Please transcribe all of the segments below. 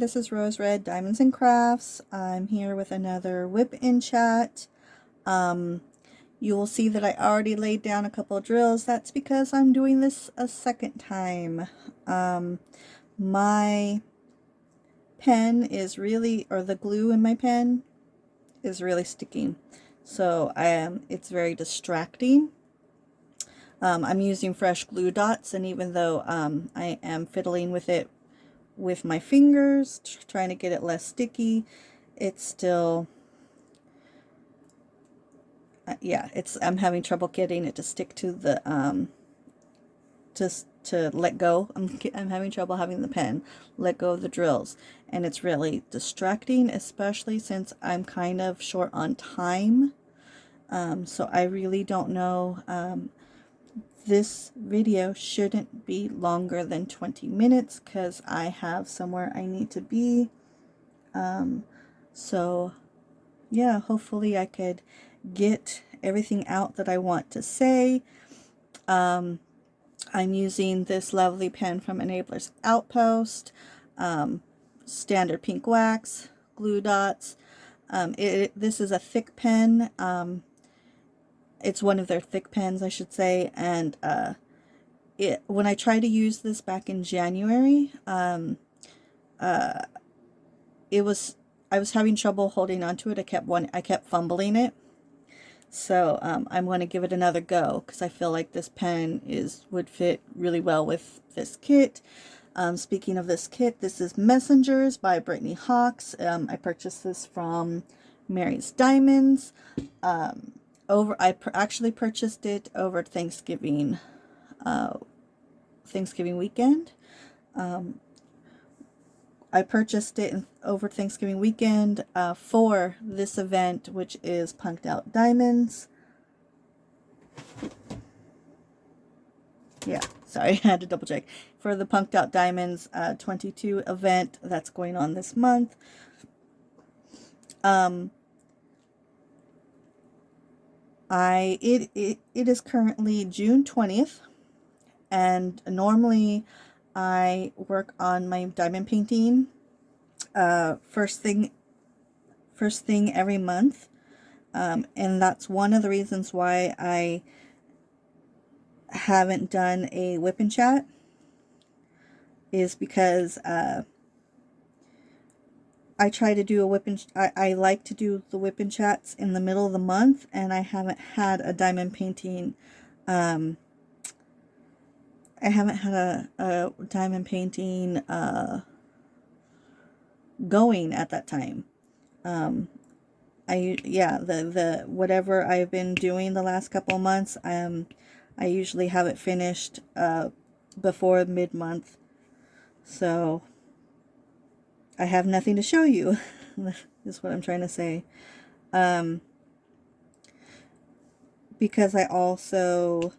this is Rose Red Diamonds and Crafts. I'm here with another Whip Chat. You will see that I already laid down a couple of drills. That's because I'm doing this a second time. My pen is really, or the glue in my pen is really sticking. So it's very distracting. I'm using fresh glue dots, and even though I am fiddling with it with my fingers, trying to get it less sticky, it's still, yeah, I'm having trouble getting it to stick to the, to let go. I'm having trouble having the pen let go of the drills, and it's really distracting, especially since I'm kind of short on time. So I really don't know. This video shouldn't be longer than 20 minutes because I have somewhere I need to be. So yeah, hopefully I could get everything out that I want to say. I'm using this lovely pen from Enabler's Outpost, standard pink wax, glue dots. This is a thick pen. It's one of their thick pens, I should say, and when I tried to use this back in January, I was having trouble holding onto it. I kept fumbling it. So I'm going to give it another go because I feel like this pen would fit really well with this kit. Speaking of this kit, this is Messengers by Brittany Hawks. I purchased this from Mary's Diamonds. I actually purchased it over Thanksgiving weekend. I purchased it over Thanksgiving weekend for this event, which is Punked Out Diamonds. Yeah, sorry, I had to double check. For the Punked Out Diamonds 22 event that's going on this month. It is currently June 20th, and normally I work on my diamond painting first thing every month, and that's one of the reasons why I haven't done a Whip Chat, is because I try to do a I like to do the Whip Chats in the middle of the month, and I haven't had a diamond painting. I haven't had a diamond painting going at that time. The whatever I've been doing the last couple of months, I usually have it finished before mid-month. So I have nothing to show you, is what I'm trying to say. Because I also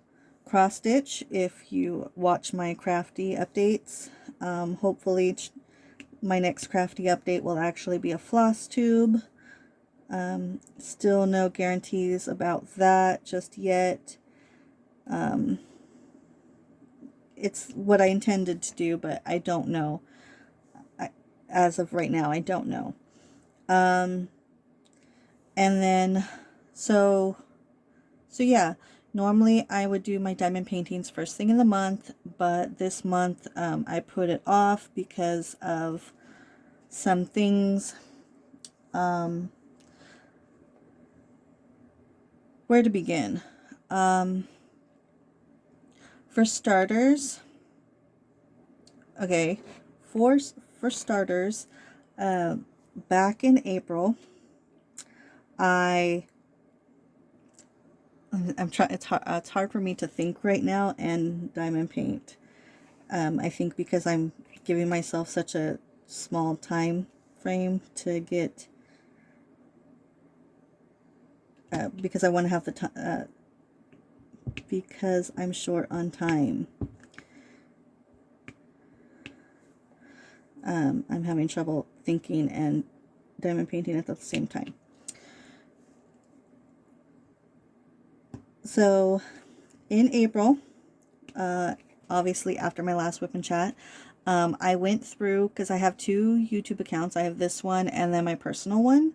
cross-stitch, if you watch my crafty updates. Hopefully my next crafty update will actually be a floss tube. Still no guarantees about that just yet. It's what I intended to do, but I don't know. As of right now, I don't know. And then, so yeah, normally I would do my diamond paintings first thing in the month, but this month I put it off because of some things. Where to begin? For starters, okay, for starters, back in April, I'm trying. It's hard for me to think right now and diamond paint. I think because I'm giving myself such a small time frame to get, because I want to have the time. Because I'm short on time. I'm having trouble thinking and diamond painting at the same time. So in April, obviously after my last Whip Chat, I went through, because I have two YouTube accounts. I have this one and then my personal one.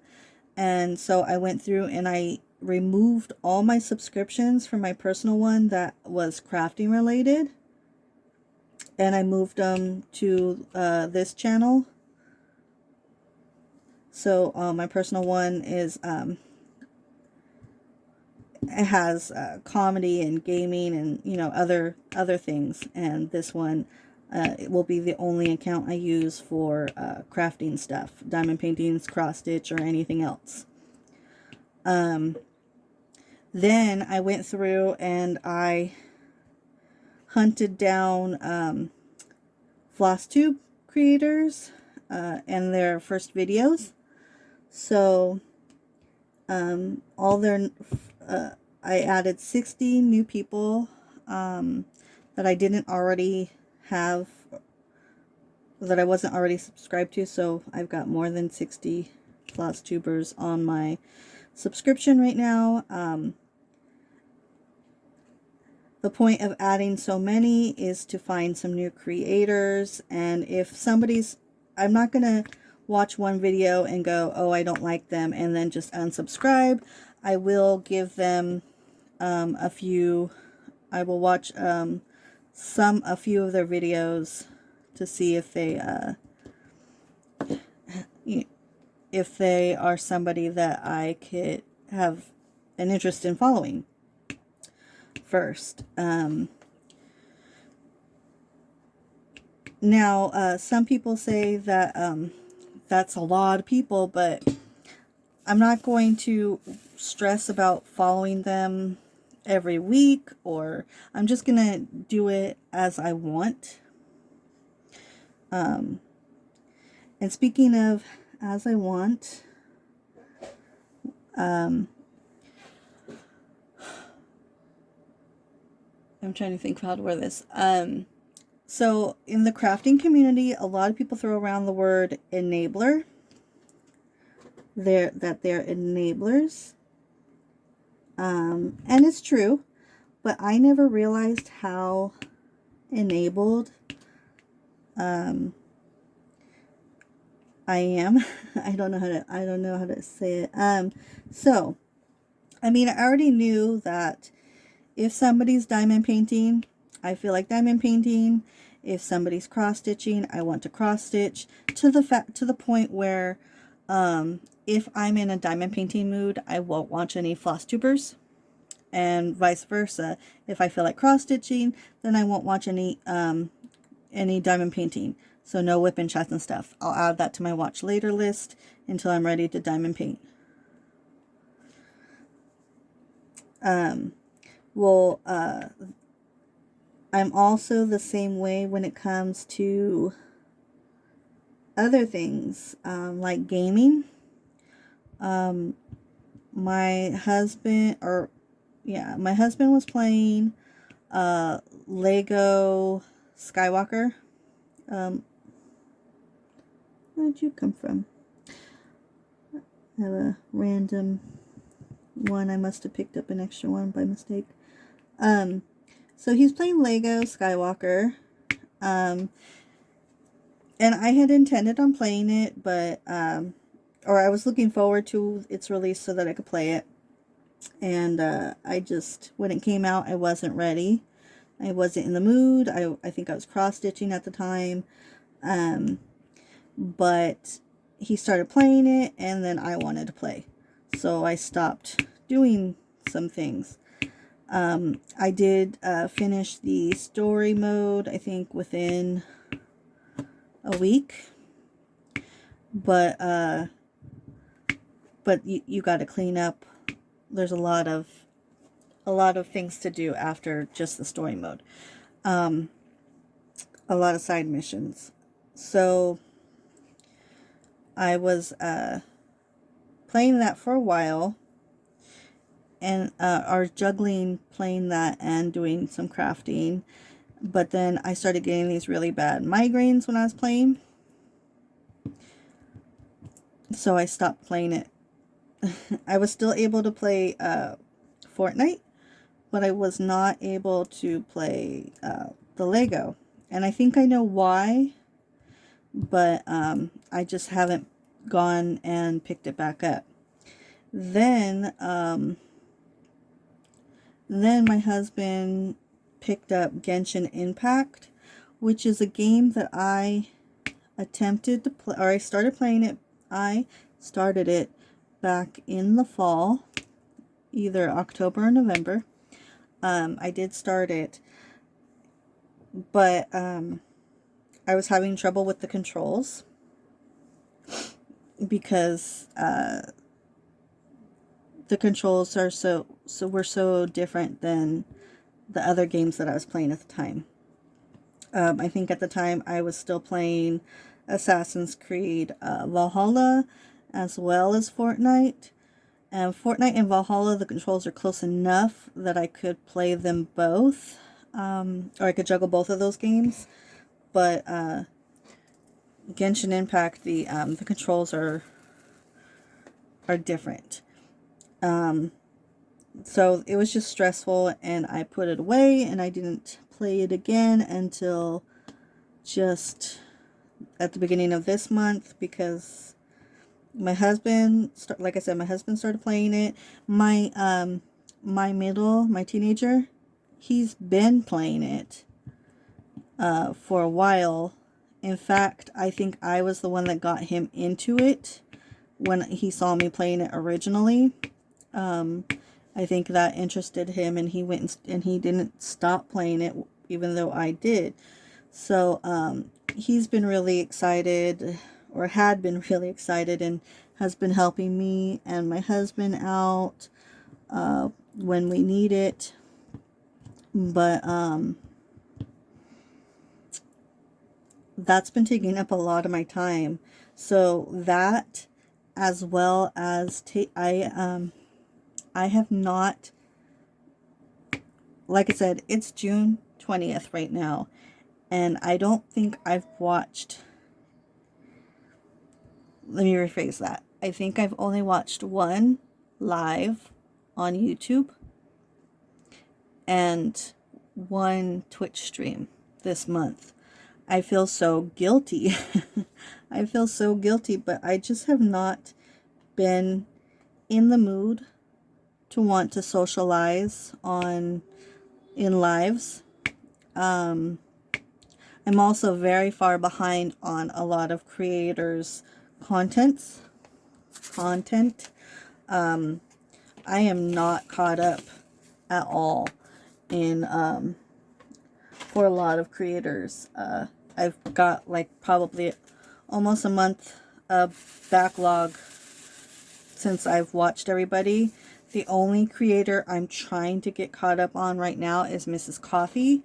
And so I went through and I removed all my subscriptions from my personal one that was crafting related. And I moved them to this channel. So my personal one is, it has comedy and gaming and, you know, other things. And this one, it will be the only account I use for crafting stuff, diamond paintings, cross stitch, or anything else. Then I went through and I hunted down floss tube creators and their first videos. So all their I added 60 new people that I didn't already have, that I wasn't already subscribed to. So I've got more than 60 floss tubers on my subscription right now. The point of adding so many is to find some new creators. And if somebody's, I'm not going to watch one video and go, oh, I don't like them, and then just unsubscribe. I will give them a few, I will watch a few of their videos to see if they are somebody that I could have an interest in following first. Now, some people say that that's a lot of people, but I'm not going to stress about following them every week, or I'm just going to do it as I want. And speaking of as I want, I'm trying to think how to word this. So in the crafting community, a lot of people throw around the word enabler. They're enablers. And it's true, but I never realized how enabled I am. I don't know how to say it. So, I mean, I already knew that if somebody's diamond painting, I feel like diamond painting. If somebody's cross stitching, I want to cross stitch, to the point where if I'm in a diamond painting mood, I won't watch any floss tubers, and vice versa. If I feel like cross stitching, then I won't watch any diamond painting. So no Wip Chats and stuff. I'll add that to my watch later list until I'm ready to diamond paint. I'm also the same way when it comes to other things, like gaming. My husband was playing Lego Skywalker. Where'd you come from? I have a random one. I must have picked up an extra one by mistake. So he's playing Lego Skywalker. And I had intended on playing it, but or I was looking forward to its release so that I could play it. And I just, when it came out, I wasn't ready. I wasn't in the mood. I think I was cross-stitching at the time. But he started playing it, and then I wanted to play. So I stopped doing some things. I did finish the story mode, I think, within a week. But you got to clean up. There's a lot of things to do after just the story mode. A lot of side missions. So I was playing that for a while, and or juggling playing that and doing some crafting. But then I started getting these really bad migraines when I was playing. So I stopped playing it. I was still able to play Fortnite, but I was not able to play the Lego. And I think I know why. but I just haven't gone and picked it back up. Then my husband picked up Genshin Impact, which is a game that I attempted to play, or I started playing it. I started it back in the fall, either October or November. I did start it, but I was having trouble with the controls because the controls are were so different than the other games that I was playing at the time. I think at the time I was still playing Assassin's Creed Valhalla as well as Fortnite. And Fortnite and Valhalla, the controls are close enough that I could play them both, or I could juggle both of those games. But Genshin Impact, the controls are different. So it was just stressful, and I put it away, and I didn't play it again until just at the beginning of this month, because my husband, like I said, my husband started playing it. My my teenager, he's been playing it for a while. In fact, I think I was the one that got him into it when he saw me playing it originally. I think that interested him, and he went and he didn't stop playing it even though I did. So he's been really excited, or had been really excited, and has been helping me and my husband out when we need it. But that's been taking up a lot of my time. So that, as well as I have not, like I said, it's June 20th right now, and I don't think I've watched, let me rephrase that. I think I've only watched one live on YouTube and one Twitch stream this month. I feel so guilty. I feel so guilty, but I just have not been in the mood to want to socialize in lives. I'm also very far behind on a lot of creators' content. I am not caught up at all in for a lot of creators. I've got like probably almost a month of backlog since I've watched everybody. The only creator I'm trying to get caught up on right now is Mrs. Coffee.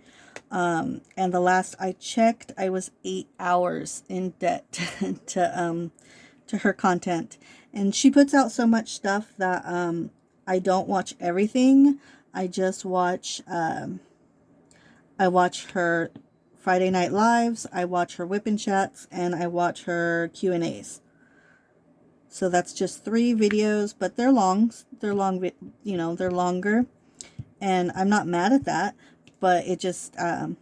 And the last I checked, I was 8 hours in debt to her content. And she puts out so much stuff that I don't watch everything. I just watch I watch her Friday Night Lives, I watch her Wip Chats, and I watch her Q&As. So that's just 3 videos, but they're long. They're long, you know, they're longer. And I'm not mad at that, but it just, I'm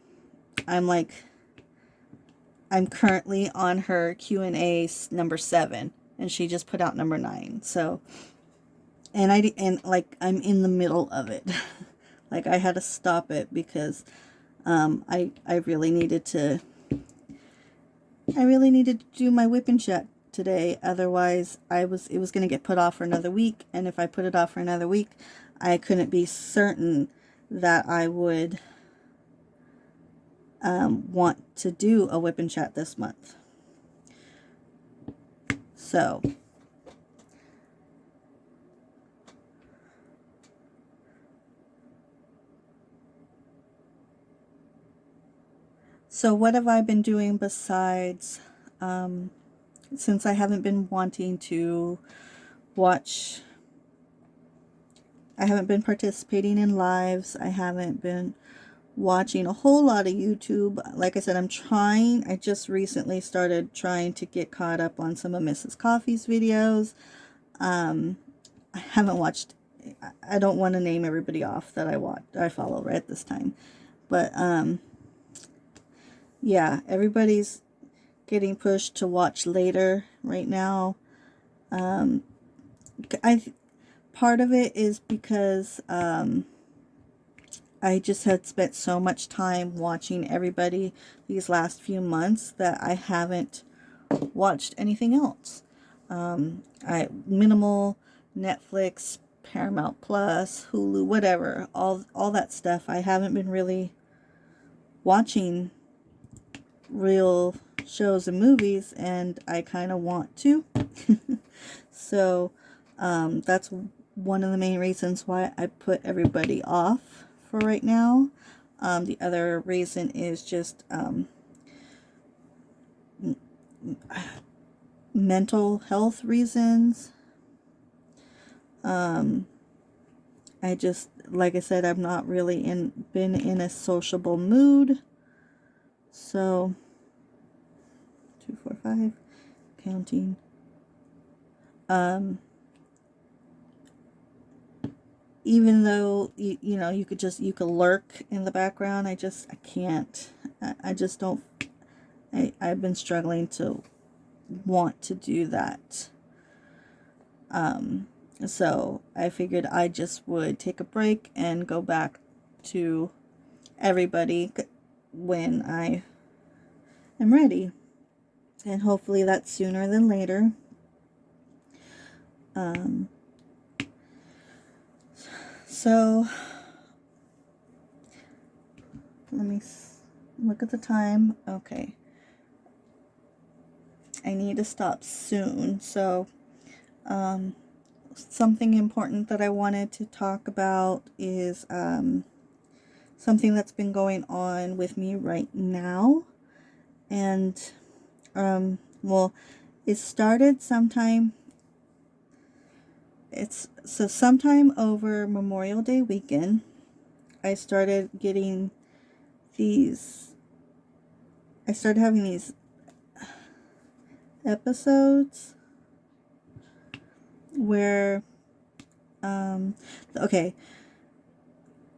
currently on her Q&A number 7, and she just put out number 9. So, and I'm in the middle of it. Like, I had to stop it because I really needed to do my Whip and Chat today. Otherwise, it was going to get put off for another week, and if I put it off for another week, I couldn't be certain that I would want to do a Whip and Chat this month. So what have I been doing besides, since I haven't been wanting to watch, I haven't been participating in lives, I haven't been watching a whole lot of YouTube. Like I said, I just recently started trying to get caught up on some of Mrs. Coffee's videos. I haven't watched, I don't want to name everybody off that I follow right at this time. But, yeah, everybody's getting pushed to watch later right now. Part of it is because I just had spent so much time watching everybody these last few months that I haven't watched anything else. I minimal Netflix, Paramount Plus, Hulu, whatever, all that stuff. I haven't been really watching real shows and movies, and I kind of want to. So that's one of the main reasons why I put everybody off for right now. The other reason is just mental health reasons. I just, like I said, I'm not really been in a sociable mood. So 2, 4, 5, counting. Even though you know you could lurk in the background, I can't. I just don't. I've been struggling to want to do that. So I figured I just would take a break and go back to everybody when I am ready. And hopefully that's sooner than later. So let me look at the time. Okay. I need to stop soon. So something important that I wanted to talk about is something that's been going on with me right now. And well, it started sometime over Memorial Day weekend. I started having these episodes where okay,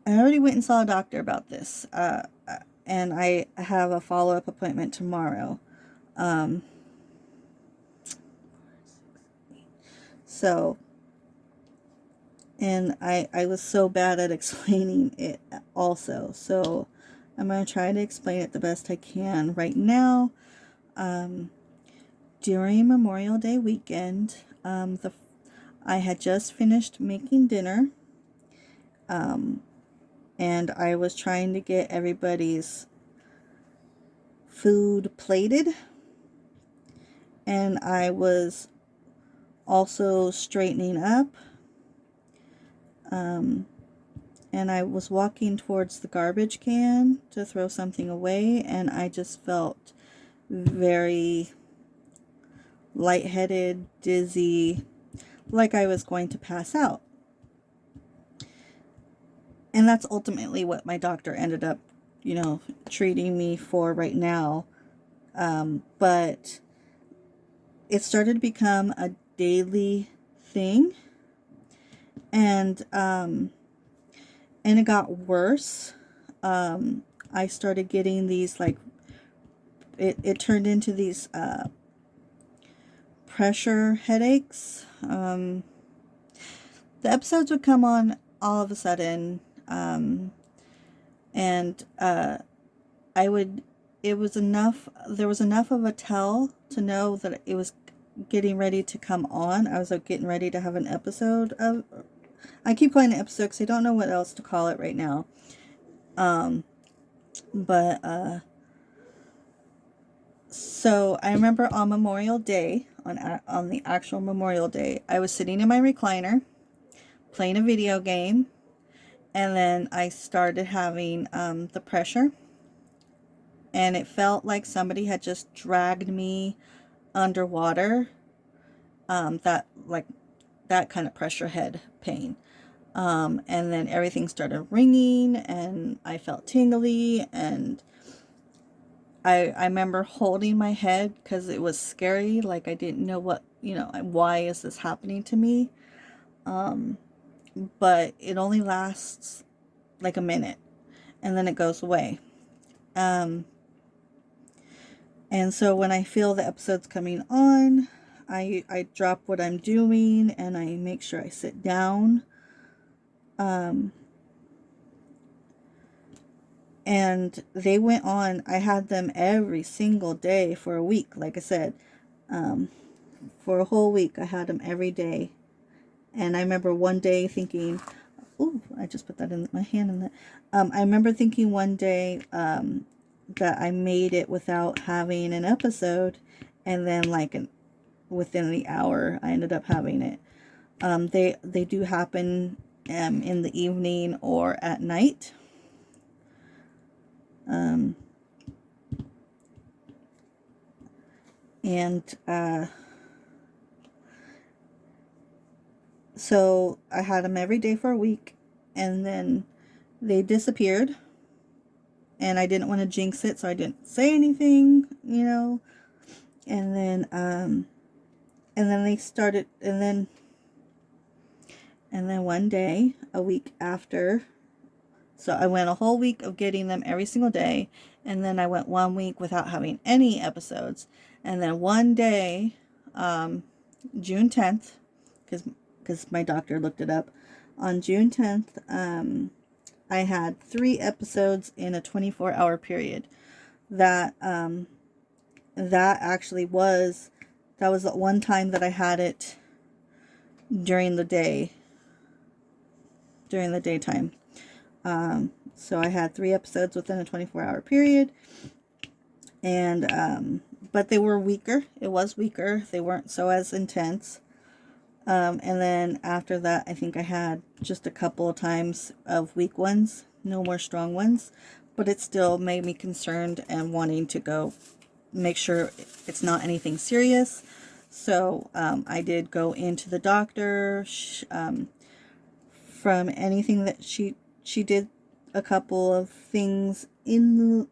I already went and saw a doctor about this, and I have a follow-up appointment tomorrow. So, and I was so bad at explaining it also, so I'm going to try to explain it the best I can right now. During Memorial Day weekend, I had just finished making dinner, and I was trying to get everybody's food plated, and I was also straightening up, and I was walking towards the garbage can to throw something away, and I just felt very lightheaded, dizzy, like I was going to pass out. And that's ultimately what my doctor ended up, treating me for right now. But it started to become a daily thing. And it got worse. I started getting these, it turned into these pressure headaches. The episodes would come on all of a sudden, and there was enough of a tell to know that it was getting ready to come on. I was getting ready to have an episode of, I keep calling it episode because I don't know what else to call it right now. So I remember on Memorial Day, on the actual Memorial Day, I was sitting in my recliner, playing a video game, and then I started having the pressure, and it felt like somebody had just dragged me underwater. That kind of pressure head pain. And then everything started ringing, and I felt tingly, and I remember holding my head because it was scary. Like, I didn't know why is this happening to me? But it only lasts like a minute, and then it goes away. And And so when I feel the episodes coming on, I drop what I'm doing and I make sure I sit down. And they went on. I had them every single day for a week. Like I said, for a whole week, I had them every day. And I remember one day thinking, oh, I just put that in my hand in that. I remember thinking one day that I made it without having an episode. And then like within the hour, I ended up having it. They do happen in the evening or at night. So I had them every day for a week, and then they disappeared, and I didn't want to jinx it, so I didn't say anything, you know. And then they started, and then one day, a week after, so I went a whole week of getting them every single day, and then I went 1 week without having any episodes, and then one day, June 10th, because my doctor looked it up, on June 10th, I had 3 episodes in a 24-hour period. That actually was, that was the one time that I had it during the day, during the daytime. So I had 3 episodes within a 24-hour period, and but they were weaker. It was weaker. They weren't so as intense. And then after that, I think I had just a couple of times of weak ones, no more strong ones, but it still made me concerned and wanting to go make sure it's not anything serious. So I did go into the doctor. From anything that she did a couple of things in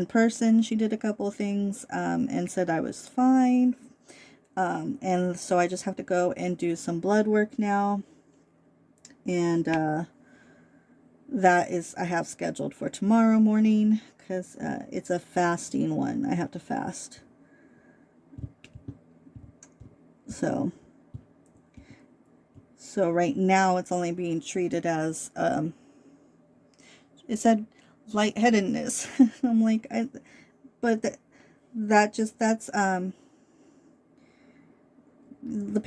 person. She did a couple of things and said I was fine. And so I just have to go and do some blood work now. And that is, I have scheduled for tomorrow morning, because it's a fasting one. I have to fast. So right now it's only being treated as, it said lightheadedness. I'm like, but that's, the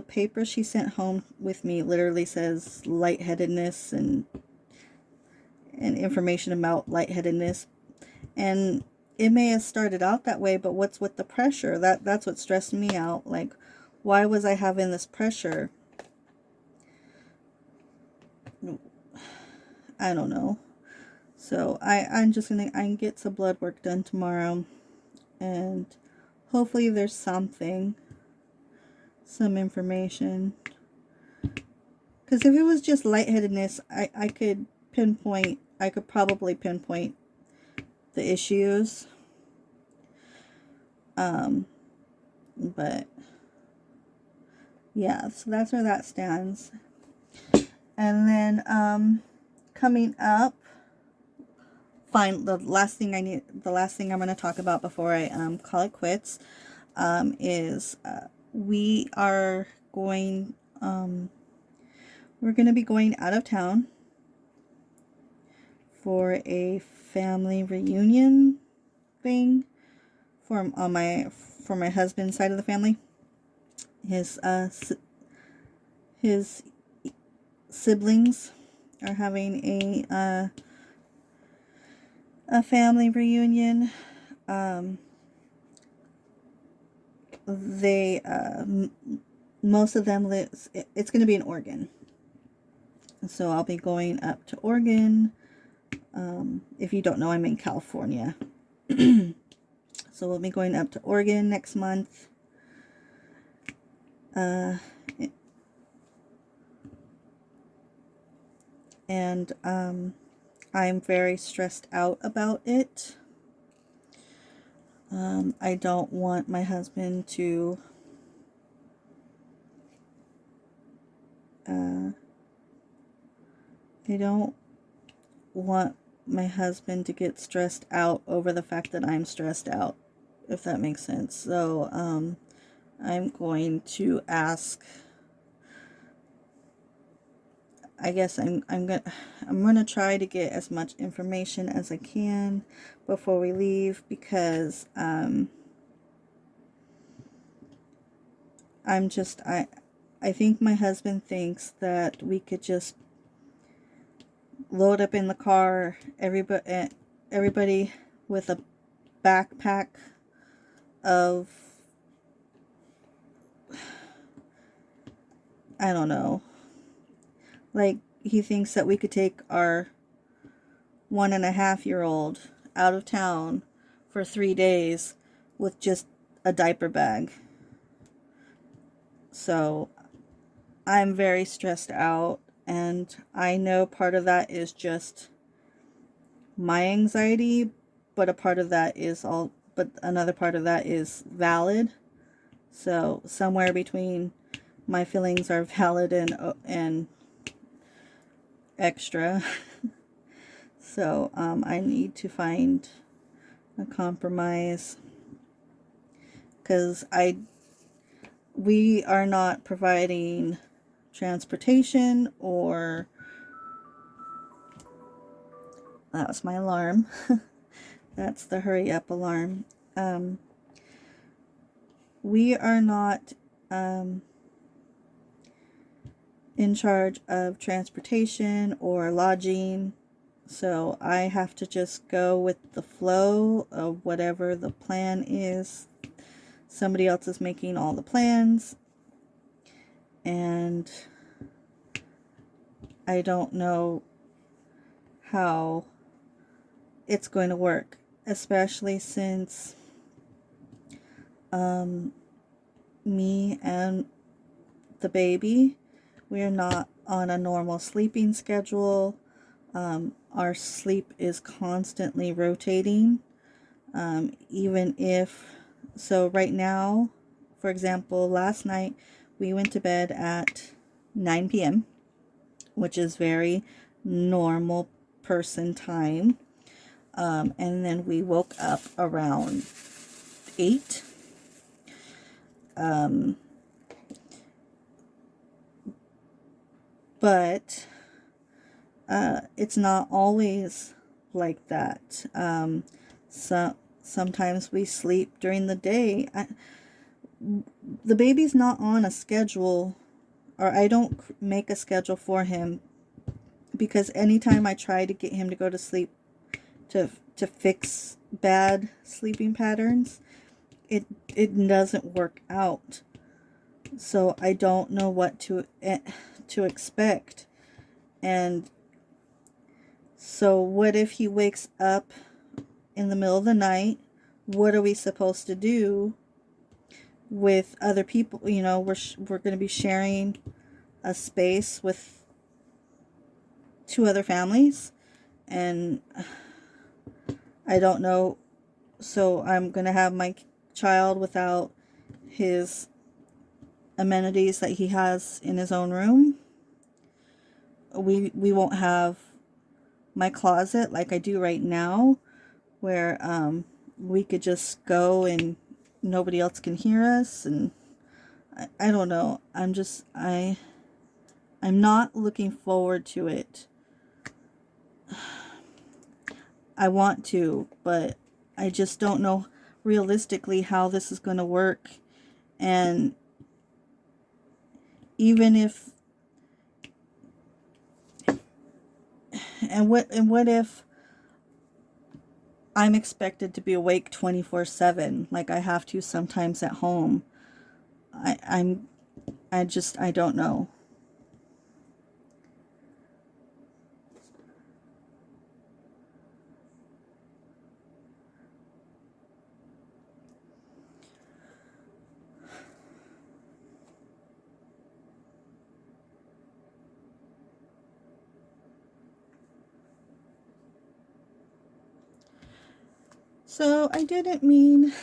paper she sent home with me literally says lightheadedness and information about lightheadedness. And it may have started out that way, but what's with the pressure? That's what stressed me out. Like, why was I having this pressure? I don't know. So I'm just gonna get some blood work done tomorrow, and hopefully there's some information. Because if it was just lightheadedness, I could probably pinpoint the issues. But yeah, so that's where that stands. And then coming up, the last thing I'm going to talk about before I call it quits is we are going we're going to be going out of town for a family reunion thing for my husband's side of the family. His siblings are having a family reunion. They most of them live. It's going to be in Oregon, so I'll be going up to Oregon. If you don't know, I'm in California. So we'll be going up to Oregon next month. And I'm very stressed out about it. I don't want my husband to I don't want my husband to get stressed out over the fact that I'm stressed out, if that makes sense. So I'm going to ask, I guess I'm gonna try to get as much information as I can before we leave, because I think my husband thinks that we could just load up in the car, everybody with a backpack of, I don't know, like he thinks that we could take our 1.5-year-old out of town for 3 days with just a diaper bag. So I'm very stressed out, and I know part of that is just my anxiety, but another part of that is valid. So somewhere between my feelings are valid and extra. So I need to find a compromise, because we are not providing transportation, or that was my alarm. That's the hurry up alarm. We are not in charge of transportation or lodging, so I have to just go with the flow of whatever the plan is. Somebody else is making all the plans, and I don't know how it's going to work, especially since me and the baby, we are not on a normal sleeping schedule. Our sleep is constantly rotating. So right now, for example, last night we went to bed at 9 p.m., which is very normal person time. And then we woke up around 8. But it's not always like that. Sometimes we sleep during the day. The baby's not on a schedule, or I don't make a schedule for him, because anytime I try to get him to go to sleep to fix bad sleeping patterns, it doesn't work out. So I don't know what to expect. And so what if he wakes up in the middle of the night? What are we supposed to do with other people? We're going to be sharing a space with 2 other families, and I don't know. So I'm going to have my child without his amenities that he has in his own room. We won't have my closet like I do right now, where we could just go and nobody else can hear us. And I don't know. I'm not looking forward to it. I want to, but I just don't know realistically how this is going to work. And even if, what if I'm expected to be awake 24/7 like I have to sometimes at home? I don't know. So I didn't mean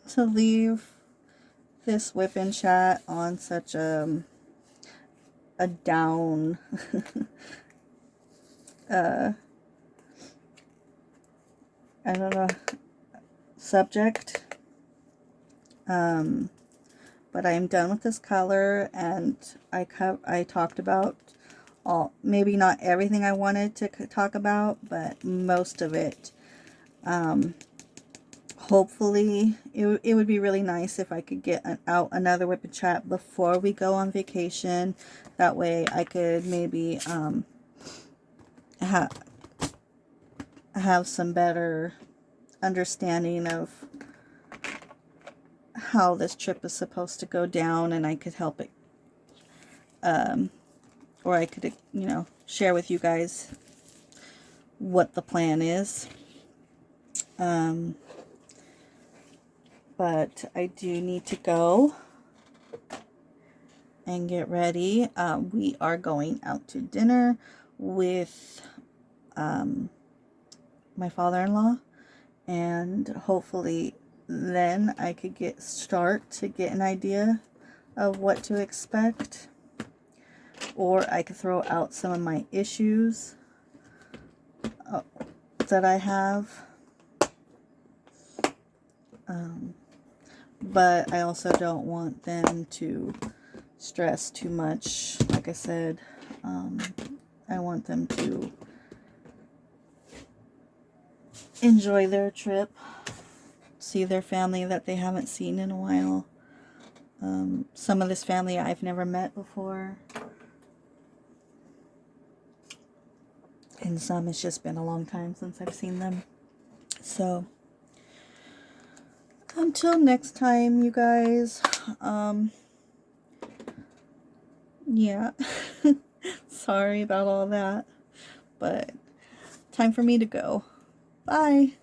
to leave this Wip Chat on such a down I don't know, subject. But I'm done with this color, and I talked about maybe not everything I wanted to talk about, but most of it. Hopefully, it would be really nice if I could get out another Wip Chat before we go on vacation. That way I could maybe have some better understanding of how this trip is supposed to go down, and I could help it, or I could, you know, share with you guys what the plan is. But I do need to go and get ready. We are going out to dinner with my father-in-law, and hopefully then I could get an idea of what to expect, or I could throw out some of my issues that I have. But I also don't want them to stress too much. Like I said, I want them to enjoy their trip, see their family that they haven't seen in a while. Some of this family I've never met before, and some it's just been a long time since I've seen them. So until next time, you guys, yeah, sorry about all that, but time for me to go. Bye.